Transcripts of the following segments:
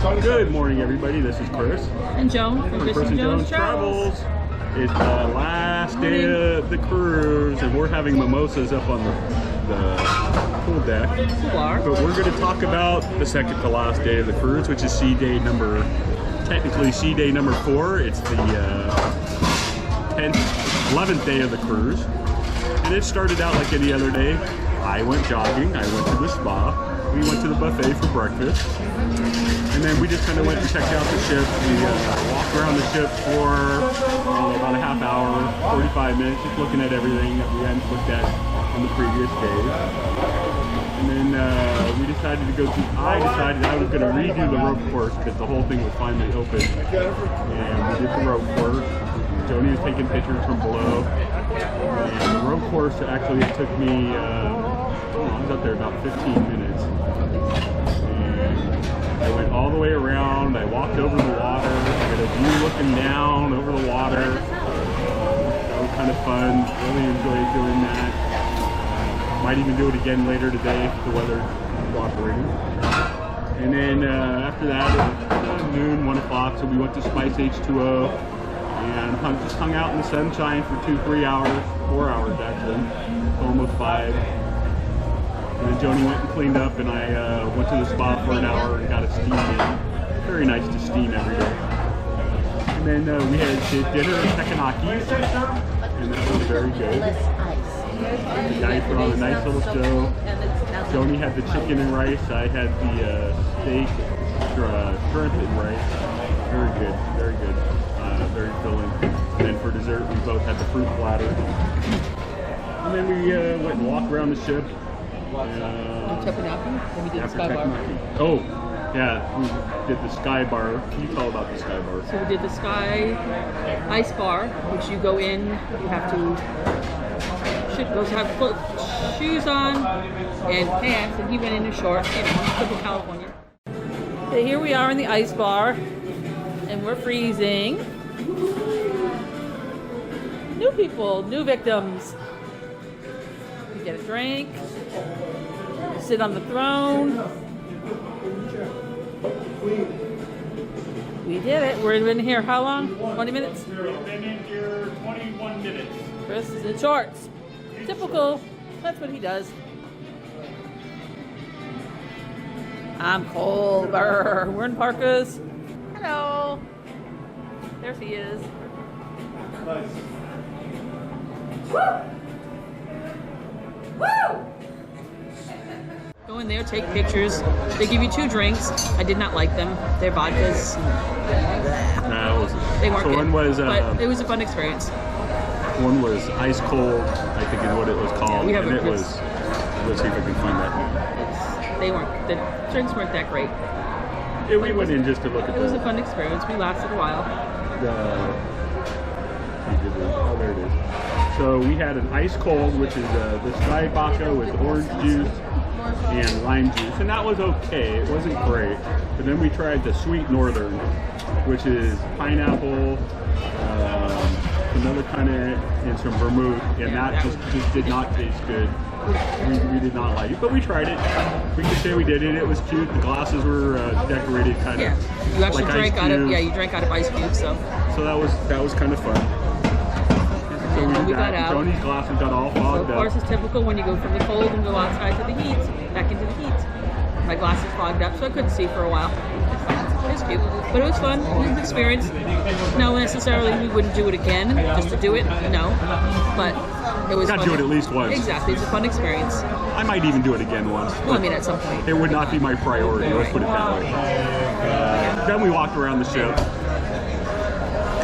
Good morning, everybody. This is Chris and Joan from Chris and Joan's Travels. It's the last day of the cruise, and we're having mimosas up on the pool deck. But we're going to talk about the second to last day of the cruise, which is technically sea day number 4. It's the 11th day of the cruise, and it started out like any other day. I went jogging. I went to the spa. We went to the buffet for breakfast, and then we just kind of went and checked out the ship. We walked around the ship for about a half hour, 45 minutes, just looking at everything that we hadn't looked at on the previous days. And then I decided I was going to redo the rope course because the whole thing was finally open, and we did the rope course. Joni was taking pictures from below, and the rope course actually took me, I was up there about 15 minutes. I went all the way around. I walked over the water. I had a view looking down over the water. That was kind of fun. Really enjoyed doing that. Might even do it again later today if the weather is cooperating. And then after that, it was noon, 1 o'clock, so we went to Spice H2O and just hung out in the sunshine for 2-3 hours, 4 hours actually, almost 5. And then Joni went and cleaned up, and I went to the spa for an hour and got a steam in. Very nice to steam every day. And then we had dinner at Tekanaki, and that was very good. The guys put on a nice little show. Joni had the chicken and rice. I had the steak, shrimp and rice. Very good, very good. Very filling. And then for dessert, we both had the fruit platter. And then we went and walked around the ship. Then we did the sky bar. Oh, yeah, we did the sky bar. Can you tell about the sky bar? So we did the sky ice bar, which you go in, you have to have shoes on and pants, and he went in shorts, typical California. So here we are in the ice bar, and we're freezing. New people, new victims. You get a drink. Sit on the throne. We did it. We've been here how long? 20 minutes? We've been in here 21 minutes. Chris is in shorts. Typical. That's what he does. I'm cold. Brr. We're in parkas. Hello. There she is. Nice. Woo! Woo! Go in there, take pictures. They give you 2 drinks. I did not like them. They're vodkas. No, they weren't good. One was, but it was a fun experience. One was ice cold, I think is what it was called. Yeah, and it was. Let's see if I can find that. The drinks weren't that great. Yeah, we went in just to look at it. It was a fun experience. We lasted a while. Oh, there it is. So we had an ice cold, which is the Sky Baca with orange juice and lime juice, and that was okay. It wasn't great. But then we tried the Sweet Northern, which is pineapple, another kind of, and some vermouth, and that just did not taste good. We did not like it, but we tried it. We could say we did it. It was cute. The glasses were decorated kind of. Yeah, you actually like drank out of. Yeah, you drank out of ice cubes. So that was kind of fun. So we got out. Joni's glasses got all fogged up. Of course, it's typical when you go from the cold and go outside to the heat, back into the heat. My glasses fogged up, so I couldn't see for a while. It was cute, but it was fun. It was an experience. No, necessarily we wouldn't do it again just to do it. No, but it was. Got to do it at least once. Exactly, it's a fun experience. I might even do it again once. Well, I mean, at some point. It would not be my priority. Let's put it that way. Then we walked around the ship,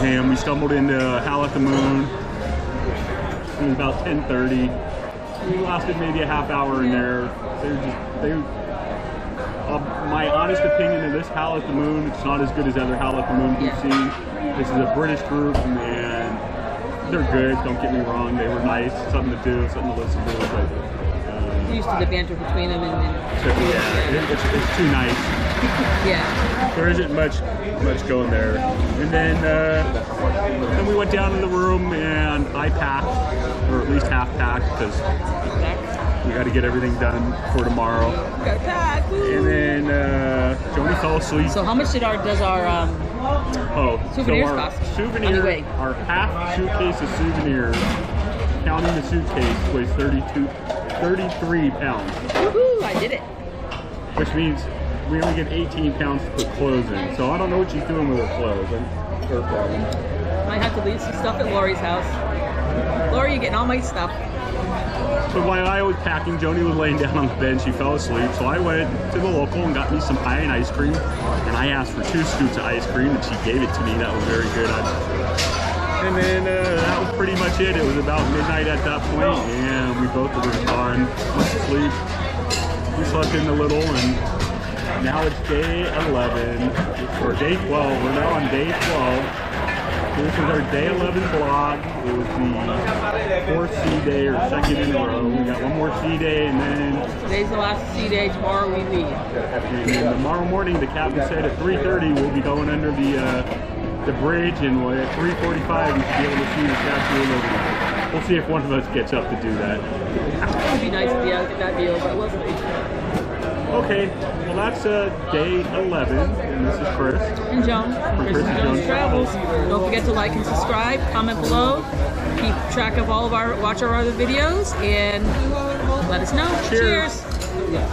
and we stumbled into Howl at the Moon. It was about 10:30. We lasted maybe a half hour in there. My honest opinion of this Howl at the Moon, it's not as good as other Howl at the Moon we've seen. This is a British group, and they're good. Don't get me wrong. They were nice. Something to do, something to listen to. But used to the banter between them, and it's too nice. Yeah. There isn't much going there. And then we went down in the room, and I packed, or at least half packed, because we got to get everything done for tomorrow. Got packed. And then Joni fell asleep. So how much does our souvenirs so our cost? souvenir, Anyway. our half suitcase of souvenirs, counting the suitcase, weighs 33 pounds. Woohoo! I did it. Which means we only get 18 pounds to put clothes in. So I don't know what she's doing with her clothes. Her problem. I have to leave some stuff at Lori's house. Lori, you're getting all my stuff. But while I was packing, Joni was laying down on the bed. She fell asleep. So I went to the local and got me some pie and ice cream. And I asked for 2 scoops of ice cream, and she gave it to me. That was very good. And then that was pretty much it. It was about midnight at that point, and we both were gone, went to sleep. We slept in a little, and now it's day 11, or day 12. We're now on day 12. So this is our day 11 vlog. It was the 4th sea day, or 2nd in a row. We got one more sea day, and then Today's the last sea day. Tomorrow we leave. and then tomorrow morning, the captain said at 3:30 we'll be going under the bridge, and at 3:45 we should be able to see the Statue of Liberty. We'll see if one of us gets up to do that. It would be nice to be able to get that view, but we'll see. Okay, well that's day 11, and this is Chris. And Joan from Chris and Joan's Travels. Don't forget to like and subscribe, comment below, keep track of all of watch our other videos, and let us know. Cheers. Cheers.